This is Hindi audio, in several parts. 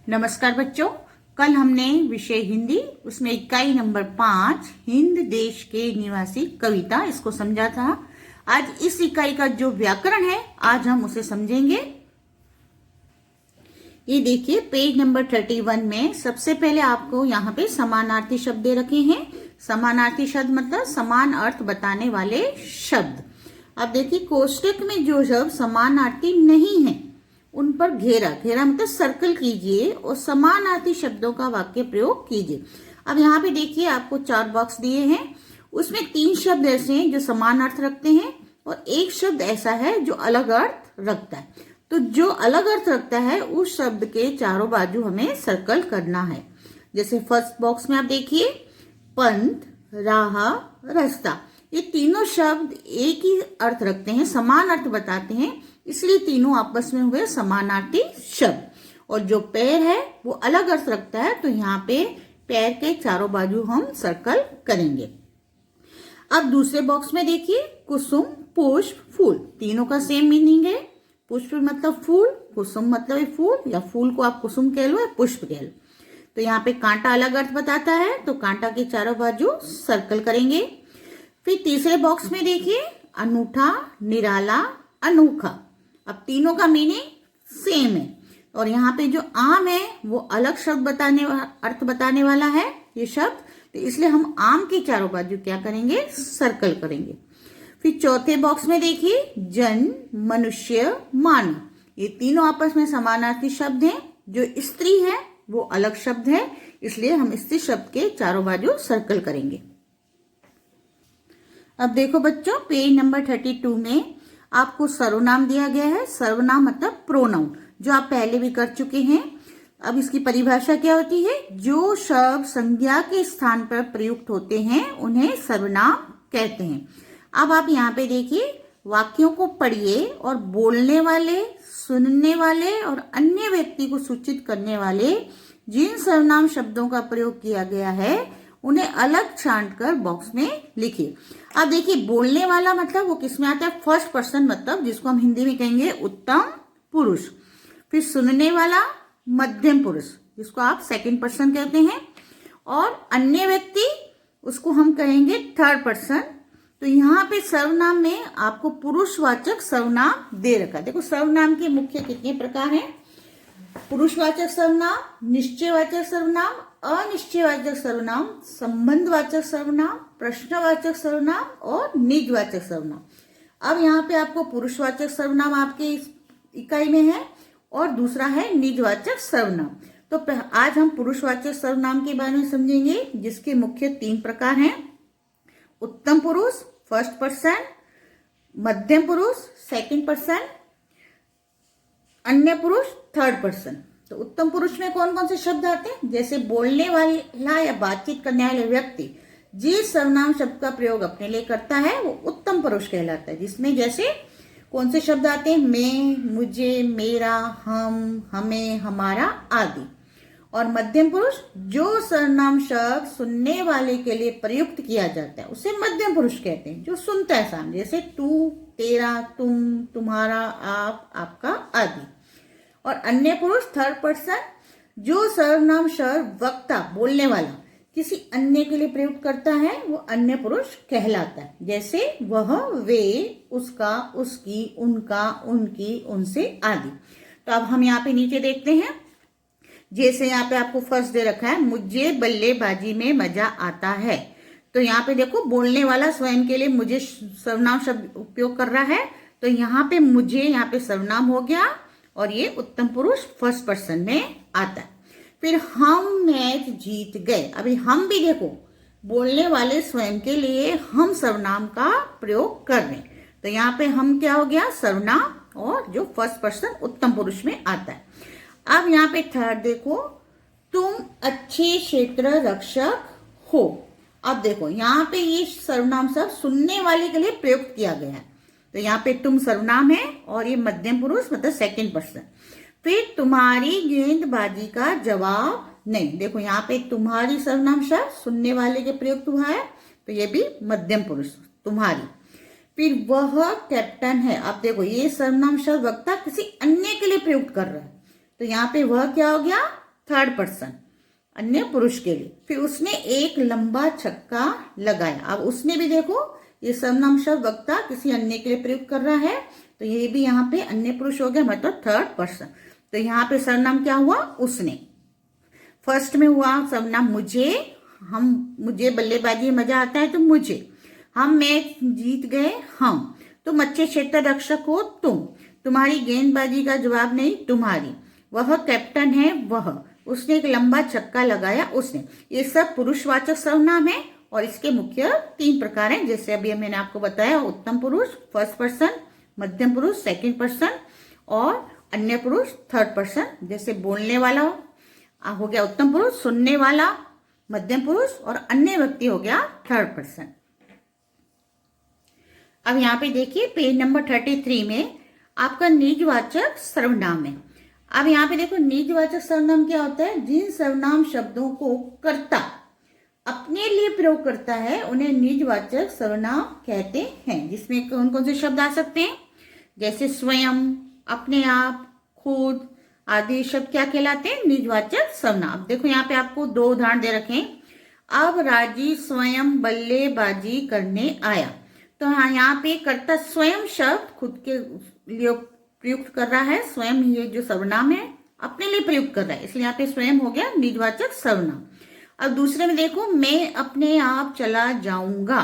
नमस्कार बच्चों। कल हमने विषय हिंदी उसमें इकाई नंबर 5 हिंद देश के निवासी कविता इसको समझा था। आज इस इकाई का जो व्याकरण है आज हम उसे समझेंगे। ये देखिए पेज नंबर 31 में सबसे पहले आपको यहाँ पे समानार्थी शब्द दे रखे हैं। समानार्थी शब्द मतलब समान अर्थ बताने वाले शब्द। अब देखिए कोष्टक में जो शब्द समानार्थी नहीं है उन पर घेरा मतलब सर्कल कीजिए और समानार्थी शब्दों का वाक्य प्रयोग कीजिए। अब यहाँ पे देखिए आपको 4 बॉक्स दिए हैं, उसमें 3 शब्द ऐसे हैं जो समान अर्थ रखते हैं और एक शब्द ऐसा है जो अलग अर्थ रखता है। तो जो अलग अर्थ रखता है उस शब्द के चारों बाजू हमें सर्कल करना है। जैसे फर्स्ट बॉक्स में आप देखिए पंथ, राह, रास्ता, ये तीनों शब्द एक ही अर्थ रखते हैं, समान अर्थ बताते हैं, इसलिए तीनों आपस में हुए समानार्थी शब्द। और जो पैर है वो अलग अर्थ रखता है, तो यहाँ पे पैर के चारों बाजू हम सर्कल करेंगे। अब दूसरे बॉक्स में देखिए कुसुम, पुष्प, फूल, तीनों का सेम मीनिंग है। पुष्प मतलब फूल, कुसुम मतलब फूल, या फूल को आप कुसुम कह लो या पुष्प कह लो। तो यहाँ पे कांटा अलग अर्थ बताता है, तो कांटा के चारों बाजू सर्कल करेंगे। फिर तीसरे बॉक्स में देखिए अनूठा, निराला, अनोखा, अब तीनों का मीनिंग सेम है। और यहाँ पे जो आम है वो अलग शब्द अर्थ बताने वाला है ये शब्द, तो इसलिए हम आम के चारों बाजू क्या करेंगे, सर्कल करेंगे। फिर चौथे बॉक्स में देखिए जन, मनुष्य, मानव, ये तीनों आपस में समानार्थी शब्द हैं। जो स्त्री है वो अलग शब्द है, इसलिए हम स्त्री शब्द के चारों बाजू सर्कल करेंगे। अब देखो बच्चों पेज नंबर 32 में आपको सर्वनाम दिया गया है। सर्वनाम मतलब प्रोनाउन, जो आप पहले भी कर चुके हैं। अब इसकी परिभाषा क्या होती है, जो शब्द संज्ञा के स्थान पर प्रयुक्त होते हैं उन्हें सर्वनाम कहते हैं। अब आप यहाँ पे देखिए वाक्यों को पढ़िए और बोलने वाले, सुनने वाले और अन्य व्यक्ति को सूचित करने वाले जिन सर्वनाम शब्दों का प्रयोग किया गया है उन्हें अलग छांट कर बॉक्स में लिखिए। अब देखिए बोलने वाला मतलब वो किसमें आता है, फर्स्ट पर्सन मतलब, जिसको हम हिंदी में कहेंगे उत्तम पुरुष। फिर सुनने वाला मध्यम पुरुष, जिसको आप सेकंड पर्सन कहते हैं। और अन्य व्यक्ति उसको हम कहेंगे थर्ड पर्सन। तो यहाँ पे सर्वनाम में आपको पुरुषवाचक सर्वनाम दे रखा है। देखो सर्वनाम के मुख्य कितने प्रकार हैं, पुरुषवाचक सर्वनाम, निश्चयवाचक सर्वनाम, अनिश्चयवाचक सर्वनाम, संबंधवाचक सर्वनाम, प्रश्नवाचक सर्वनाम और निजवाचक सर्वनाम। अब यहाँ पे आपको पुरुषवाचक सर्वनाम आपके इस इकाई में है और दूसरा है निजवाचक सर्वनाम। तो आज हम पुरुषवाचक सर्वनाम के बारे में समझेंगे, जिसके मुख्य 3 प्रकार हैं, उत्तम पुरुष फर्स्ट पर्सन, मध्यम पुरुष सेकंड पर्सन, अन्य पुरुष थर्ड पर्सन। तो उत्तम पुरुष में कौन कौन से शब्द आते हैं, जैसे बोलने वाला या बातचीत करने वाले व्यक्ति जिस सर्वनाम शब्द का प्रयोग अपने लिए करता है वो उत्तम पुरुष कहलाता है। जिसमें जैसे कौन से शब्द आते हैं, मैं, मुझे, मेरा, हम, हमें, हमारा आदि। और मध्यम पुरुष जो सर्वनाम शब्द सुनने वाले के लिए प्रयुक्त किया जाता है उसे मध्यम पुरुष कहते हैं, जो सुनता है सामने, जैसे तू, तेरा, तुम, तुम्हारा, आप, आपका आदि। और अन्य पुरुष थर्ड पर्सन जो सर्वनाम शब्द वक्ता बोलने वाला किसी अन्य के लिए प्रयुक्त करता है वो अन्य पुरुष कहलाता है, जैसे वह, वे, उसका, उसकी, उनका, उनकी, उनसे आदि। तो अब हम यहाँ पे नीचे देखते हैं, जैसे यहाँ पे आपको फर्स्ट दे रखा है, मुझे बल्लेबाजी में मजा आता है। तो यहाँ पे देखो बोलने वाला स्वयं के लिए मुझे सर्वनाम शब्द उपयोग कर रहा है, तो यहाँ पे मुझे यहाँ पे सर्वनाम हो गया और ये उत्तम पुरुष फर्स्ट पर्सन में आता है। फिर हम मैच जीत गए, अभी हम भी देखो बोलने वाले स्वयं के लिए हम सर्वनाम का प्रयोग कर रहे हैं, तो यहाँ पे हम क्या हो गया, सर्वनाम, और जो फर्स्ट पर्सन उत्तम पुरुष में आता है। अब यहाँ पे थर्ड देखो, तुम अच्छे क्षेत्र रक्षक हो। अब देखो यहाँ पे ये सर्वनाम शब्द सुनने वाले के लिए प्रयुक्त किया गया है, तो यहाँ पे तुम सर्वनाम है और ये मध्यम पुरुष मतलब सेकंड पर्सन। फिर तुम्हारी गेंदबाजी का जवाब नहीं, देखो यहाँ पे तुम्हारी सर्वनाम शब्द सुनने वाले के प्रयुक्त हुआ है, तो ये भी मध्यम पुरुष तुम्हारी। फिर वह कैप्टन है, अब देखो ये सर्वनाम शब्द वक्ता किसी अन्य के लिए प्रयुक्त कर रहा है, तो यहाँ पे वह क्या हो गया, थर्ड पर्सन, अन्य पुरुष के लिए। फिर उसने एक लंबा छक्का लगाया। अब उसने भी देखो, ये सर्वनाम शब्द वक्ता किसी अन्य के लिए प्रयुक्त कर रहा है, तो ये भी यहाँ पे अन्य पुरुष हो गया, मतलब थर्ड पर्सन। तो यहाँ पे सर्वनाम क्या हुआ? उसने। फर्स्ट में हुआ सर्वनाम मुझे, मुझे बल्लेबाजी में मजा आता है तो मुझे, हम मैच जीत गए हम, तुम अच्छे क्षेत्र रक्षक हो तुम, तुम्हारी गेंदबाजी का जवाब नहीं तुम्हारी, वह कैप्टन है वह, उसने एक लंबा छक्का लगाया उसने। ये सब पुरुषवाचक सर्वनाम है और इसके मुख्य 3 प्रकार हैं, जैसे अभी मैंने आपको बताया, उत्तम पुरुष फर्स्ट पर्सन, मध्यम पुरुष सेकंड पर्सन और अन्य पुरुष थर्ड पर्सन। जैसे बोलने वाला हो गया उत्तम पुरुष, सुनने वाला मध्यम पुरुष और अन्य व्यक्ति हो गया थर्ड पर्सन। अब यहाँ पे देखिए पेज नंबर 33 में आपका निजवाचक सर्वनाम है। अब यहाँ पे देखो निजवाचक सर्वनाम क्या होता है? जिन सर्वनाम शब्दों को कर्ता अपने लिए प्रयोग करता है उन्हें निजवाचक सर्वनाम कहते हैं। जिसमें कौन कौन से शब्द आ सकते हैं? जैसे स्वयं, अपने आप, खुद आदि शब्द क्या कहलाते हैं? निजवाचक सर्वनाम। देखो यहाँ पे आपको 2 उदाहरण दे रखे हैं। अब राजी स्वयं बल्लेबाजी करने आया, तो हाँ यहाँ पे कर्ता स्वयं शब्द खुद के लिए प्रयुक्त कर रहा है। स्वयं ये जो सर्वनाम है अपने लिए प्रयुक्त कर रहा है, इसलिए यहाँ पे स्वयं हो गया निजवाचक सर्वनाम। अब दूसरे में देखो मैं अपने आप चला जाऊंगा,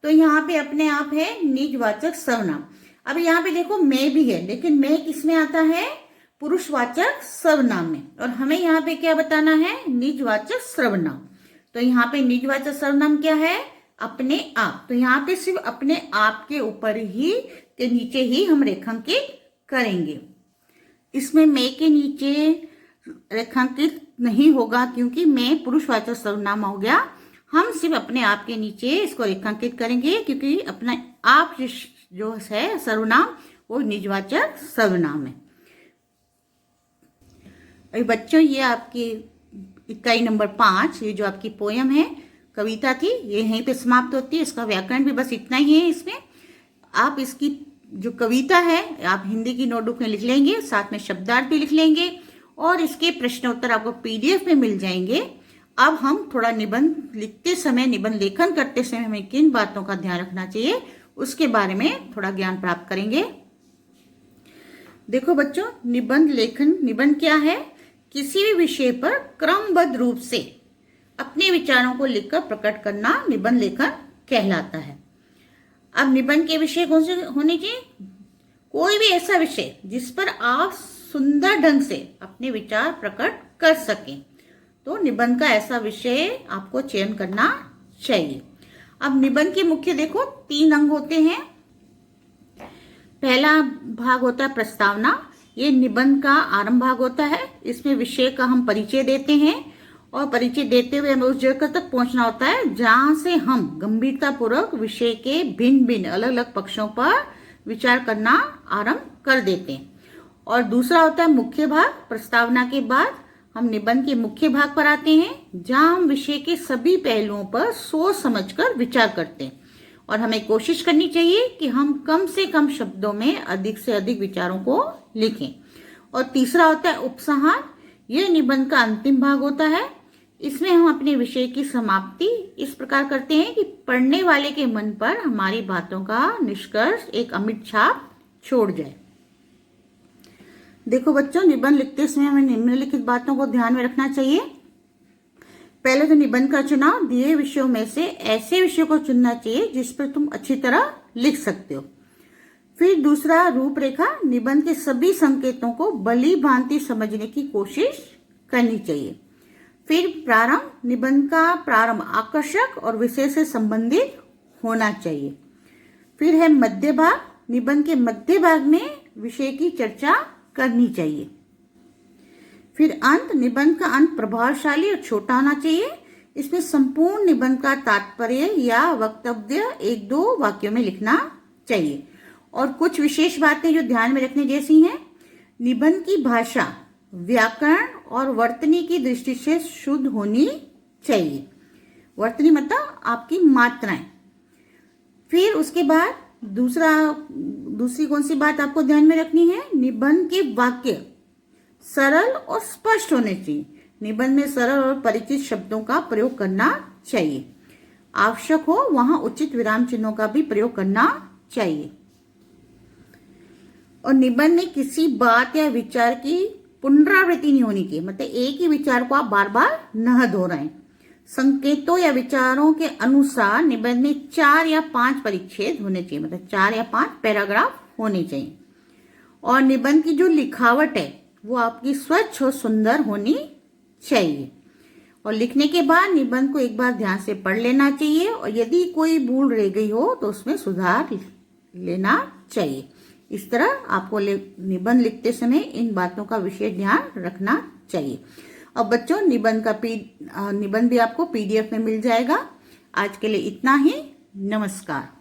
तो यहाँ पे अपने आप है निजवाचक सर्वनाम। अब यहाँ पे देखो मैं भी है, लेकिन मैं किस में आता है? पुरुषवाचक सर्वनाम में, और हमें यहाँ पे क्या बताना है? निजवाचक सर्वनाम। तो यहाँ पे निजवाचक सर्वनाम क्या है? अपने आप। तो यहाँ पे सिर्फ अपने आप के ऊपर ही के नीचे ही हम रेखांकित करेंगे। इसमें मैं के नीचे रेखांकित नहीं होगा क्योंकि मैं पुरुषवाचक सर्वनाम हो गया। हम सिर्फ अपने आप के नीचे इसको रेखांकित करेंगे क्योंकि अपना आप जो है सर्वनाम वो निजवाचक सर्वनाम है। अभी बच्चों ये आपकी इकाई नंबर 5, ये जो आपकी पोयम है, कविता थी, ये यहीं पे समाप्त होती है। इसका व्याकरण भी बस इतना ही है। इसमें आप इसकी जो कविता है आप हिंदी की नोटबुक में लिख लेंगे, साथ में शब्दार्थ भी लिख लेंगे और इसके प्रश्न उत्तर आपको PDF में मिल जाएंगे। अब हम थोड़ा निबंध लिखते समय, निबंध लेखन करते समय हमें किन बातों का ध्यान रखना चाहिए उसके बारे में थोड़ा ज्ञान प्राप्त करेंगे। देखो बच्चों, निबंध लेखन, निबंध क्या है? किसी भी विषय पर क्रमबद्ध रूप से अपने विचारों को लिखकर प्रकट करना निबंध लेखन कहलाता है। अब निबंध के विषय कौन से होने चाहिए? कोई भी ऐसा विषय जिस पर आप सुंदर ढंग से अपने विचार प्रकट कर सकें, तो निबंध का ऐसा विषय आपको चयन करना चाहिए। अब निबंध के मुख्य देखो 3 अंग होते हैं। पहला भाग होता है प्रस्तावना, ये निबंध का आरंभ भाग होता है। इसमें विषय का हम परिचय देते हैं और परिचय देते हुए हमें उस जगह तक पहुंचना होता है जहां से हम गंभीरता पूर्वक विषय के भिन्न भिन्न अलग अलग पक्षों पर विचार करना आरंभ कर देते हैं। और दूसरा होता है मुख्य भाग। प्रस्तावना के बाद हम निबंध के मुख्य भाग पर आते हैं जहां हम विषय के सभी पहलुओं पर सोच समझकर विचार करते हैं और हमें कोशिश करनी चाहिए कि हम कम से कम शब्दों में अधिक से अधिक विचारों को लिखें। और तीसरा होता है उपसंहार, यह निबंध का अंतिम भाग होता है। इसमें हम अपने विषय की समाप्ति इस प्रकार करते हैं कि पढ़ने वाले के मन पर हमारी बातों का निष्कर्ष एक अमिट छाप छोड़ जाए। देखो बच्चों, निबंध लिखते समय हमें निम्नलिखित बातों को ध्यान में रखना चाहिए। पहले तो निबंध का चुनाव दिए विषयों में से ऐसे विषयों को चुनना चाहिए जिस पर तुम अच्छी तरह लिख सकते हो। फिर दूसरा रूपरेखा, निबंध के सभी संकेतों को भली भांति समझने की कोशिश करनी चाहिए। फिर प्रारंभ, निबंध का प्रारंभ आकर्षक और विषय से संबंधित होना चाहिए। फिर है मध्य भाग, निबंध के मध्य भाग में विषय की चर्चा करनी चाहिए। फिर अंत, निबंध का अंत प्रभावशाली और छोटा होना चाहिए। इसमें संपूर्ण निबंध का तात्पर्य या वक्तव्य 1-2 वाक्यों में लिखना चाहिए। और कुछ विशेष बातें जो ध्यान में रखने जैसी हैं, निबंध की भाषा व्याकरण और वर्तनी की दृष्टि से शुद्ध होनी चाहिए। वर्तनी मतलब आपकी मात्राएं। फिर उसके बाद दूसरी कौन सी बात आपको ध्यान में रखनी है? निबंध के वाक्य सरल और स्पष्ट होने चाहिए। निबंध में सरल और परिचित शब्दों का प्रयोग करना चाहिए। आवश्यक हो वहां उचित विराम चिन्हों का भी प्रयोग करना चाहिए। और निबंध में किसी बात या विचार की पुनरावृत्ति नहीं होनी चाहिए, मतलब एक ही विचार को आप बार बार न दोहराएं। संकेतों या विचारों के अनुसार निबंध में 4 या 5 परिच्छेद होने चाहिए, मतलब 4 या 5 पैराग्राफ होने चाहिए। और निबंध की जो लिखावट है वो आपकी स्वच्छ और सुंदर होनी चाहिए। और लिखने के बाद निबंध को एक बार ध्यान से पढ़ लेना चाहिए, और यदि कोई भूल रह गई हो तो उसमें सुधार लेना चाहिए। इस तरह आपको निबंध लिखते समय इन बातों का विशेष ध्यान रखना चाहिए। और बच्चों, निबंध भी आपको PDF में मिल जाएगा। आज के लिए इतना ही। नमस्कार।